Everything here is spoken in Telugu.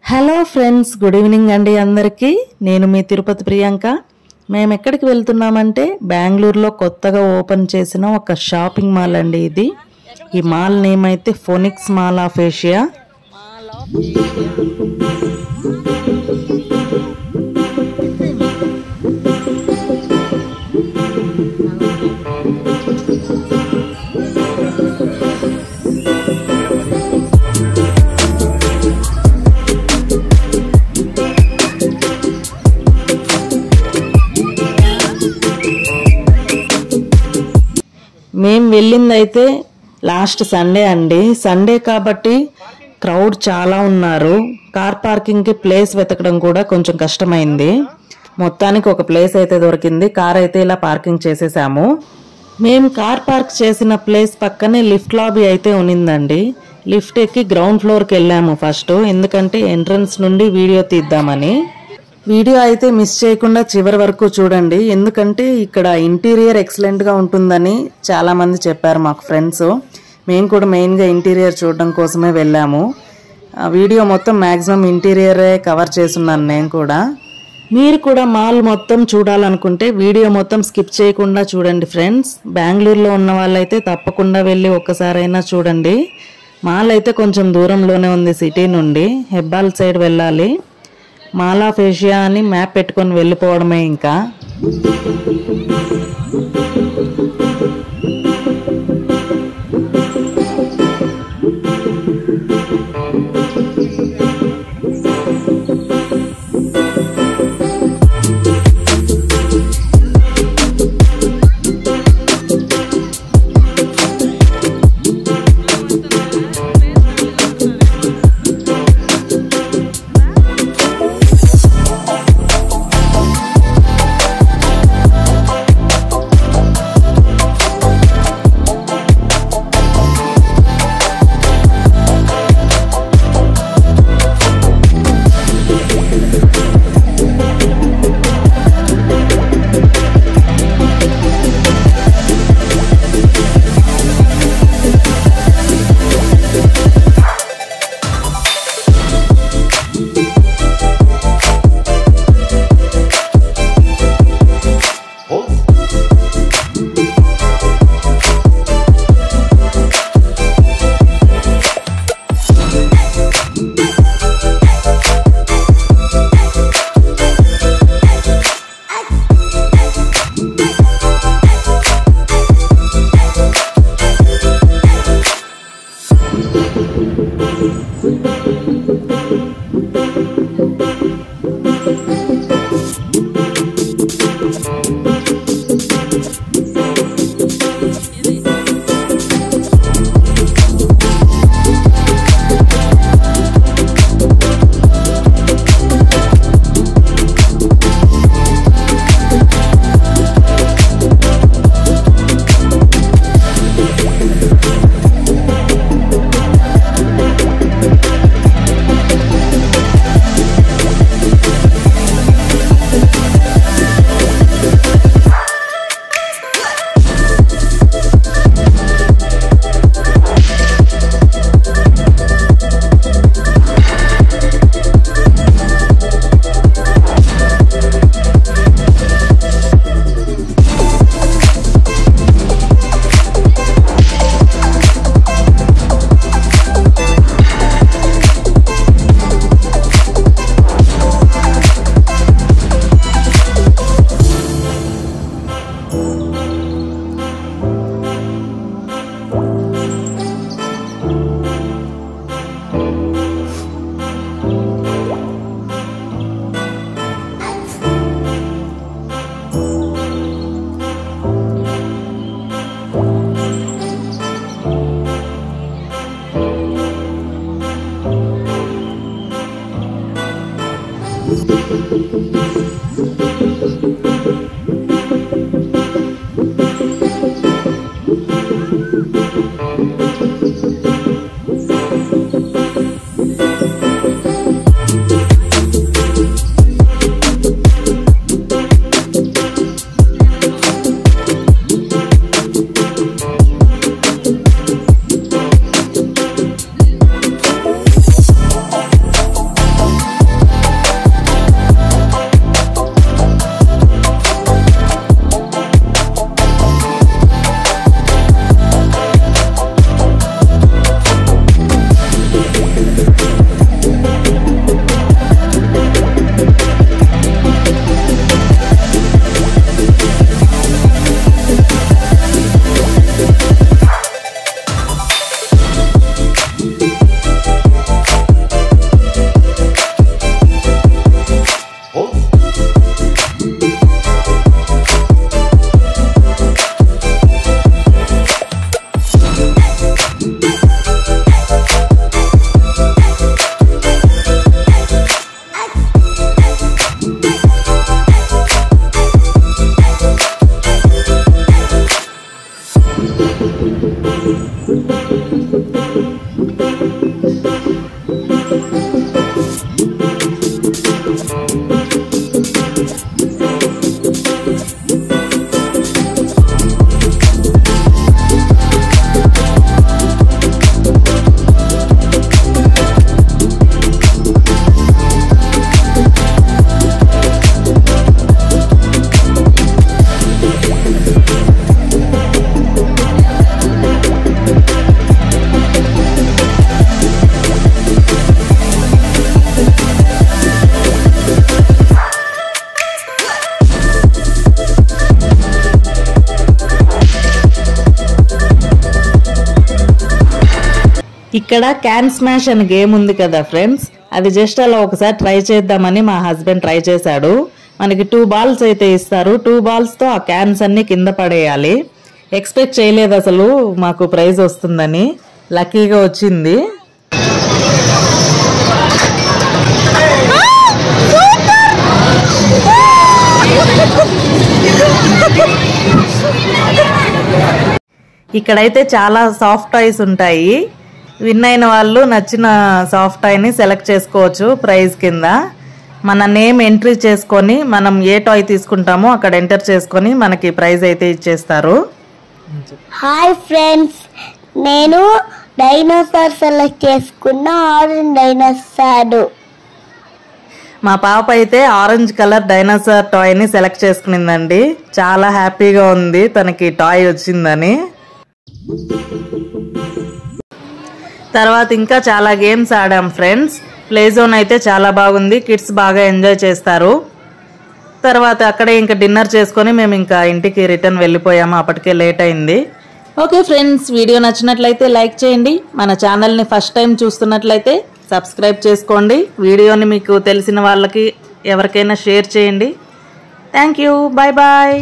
హలో ఫ్రెండ్స్, గుడ్ ఈవినింగ్ అండి అందరికీ. నేను మీ తిరుపతి ప్రియాంక. మేము ఎక్కడికి వెళ్తున్నామంటే బెంగళూరులో కొత్తగా ఓపెన్ చేసిన ఒక షాపింగ్ మాల్ అండి ఇది. ఈ మాల్ నేమ్ అయితే ఫోనిక్స్ మాల్ ఆఫ్ ఏషియా. మేము వెళ్ళిందైతే లాస్ట్ సండే అండి. సండే కాబట్టి క్రౌడ్ చాలా ఉన్నారు. కార్ పార్కింగ్కి ప్లేస్ వెతకడం కూడా కొంచెం కష్టమైంది. మొత్తానికి ఒక ప్లేస్ అయితే దొరికింది. కార్ అయితే ఇలా పార్కింగ్ చేసేసాము. మేము కార్ పార్క్ చేసిన ప్లేస్ పక్కనే లిఫ్ట్ లాబీ అయితే ఉన్నిందండి. లిఫ్ట్ ఎక్కి గ్రౌండ్ ఫ్లోర్కి వెళ్ళాము ఫస్ట్, ఎందుకంటే ఎంట్రన్స్ నుండి వీడియో తీద్దామని. వీడియో అయితే మిస్ చేయకుండా చివరి వరకు చూడండి, ఎందుకంటే ఇక్కడ ఇంటీరియర్ ఎక్సలెంట్గా ఉంటుందని చాలామంది చెప్పారు మాకు ఫ్రెండ్స్. మేము కూడా మెయిన్గా ఇంటీరియర్ చూడడం కోసమే వెళ్ళాము. వీడియో మొత్తం మ్యాక్సిమం ఇంటీరియరే కవర్ చేస్తున్నాను నేను కూడా. మీరు కూడా మాల్ మొత్తం చూడాలనుకుంటే వీడియో మొత్తం స్కిప్ చేయకుండా చూడండి ఫ్రెండ్స్. బెంగళూరులో ఉన్న వాళ్ళైతే తప్పకుండా వెళ్ళి ఒక్కసారైనా చూడండి. మాల్ అయితే కొంచెం దూరంలోనే ఉంది సిటీ నుండి. హెబ్బాల్ సైడ్ వెళ్ళాలి. మాల్ ఆఫ్ ఏషియా అని మ్యాప్ పెట్టుకొని వెళ్ళిపోవడమే ఇంకా. ఇక్కడ క్యాన్ స్మాష్ అనే గేమ్ ఉంది కదా ఫ్రెండ్స్, అది జస్ట్ అలా ఒకసారి ట్రై చేద్దామని మా హస్బెండ్ ట్రై చేశాడు. మనకి 2 బాల్స్ అయితే ఇస్తారు. 2 బాల్స్తో ఆ క్యాన్స్ అన్ని కింద పడేయాలి. ఎక్స్పెక్ట్ చేయలేదు అసలు మాకు ప్రైజ్ వస్తుందని, లక్కీగా వచ్చింది. ఇక్కడైతే చాలా సాఫ్ట్ టాయ్స్ ఉంటాయి. విన్ అయిన వాళ్ళు నచ్చిన సాఫ్ట్ టాయ్ని సెలెక్ట్ చేసుకోవచ్చు. ప్రైజ్ కింద మన నేమ్ ఎంట్రీ చేసుకొని మనం ఏ టాయ్ తీసుకుంటామో అక్కడ ఎంటర్ చేసుకొని మనకి ప్రైజ్ అయితే ఇచ్చేస్తారు. హాయ్ ఫ్రెండ్స్, నేను డైనోసార్ సెలెక్ట్ చేసుకున్న ఆరెంజ్ డైనోసార్. మా పాప అయితే ఆరెంజ్ కలర్ డైనోసార్ టాయ్ని సెలెక్ట్ చేసుకునిందండి. చాలా హ్యాపీగా ఉంది తనకి టాయ్ వచ్చిందని. తర్వాత ఇంకా చాలా గేమ్స్ ఆడాం ఫ్రెండ్స్. ప్లే జోన్ అయితే చాలా బాగుంది, కిడ్స్ బాగా ఎంజాయ్ చేస్తారు. తర్వాత అక్కడే ఇంకా డిన్నర్ చేసుకొని మేము ఇంకా ఇంటికి రిటర్న్ వెళ్ళిపోయాము, అప్పటికే లేట్ అయింది. ఓకే ఫ్రెండ్స్, వీడియో నచ్చినట్లయితే లైక్ చేయండి. మన ఛానల్ని ఫస్ట్ టైం చూస్తున్నట్లయితే సబ్స్క్రైబ్ చేసుకోండి. వీడియోని మీకు తెలిసిన వాళ్ళకి ఎవరికైనా షేర్ చేయండి. Thank you, bye bye.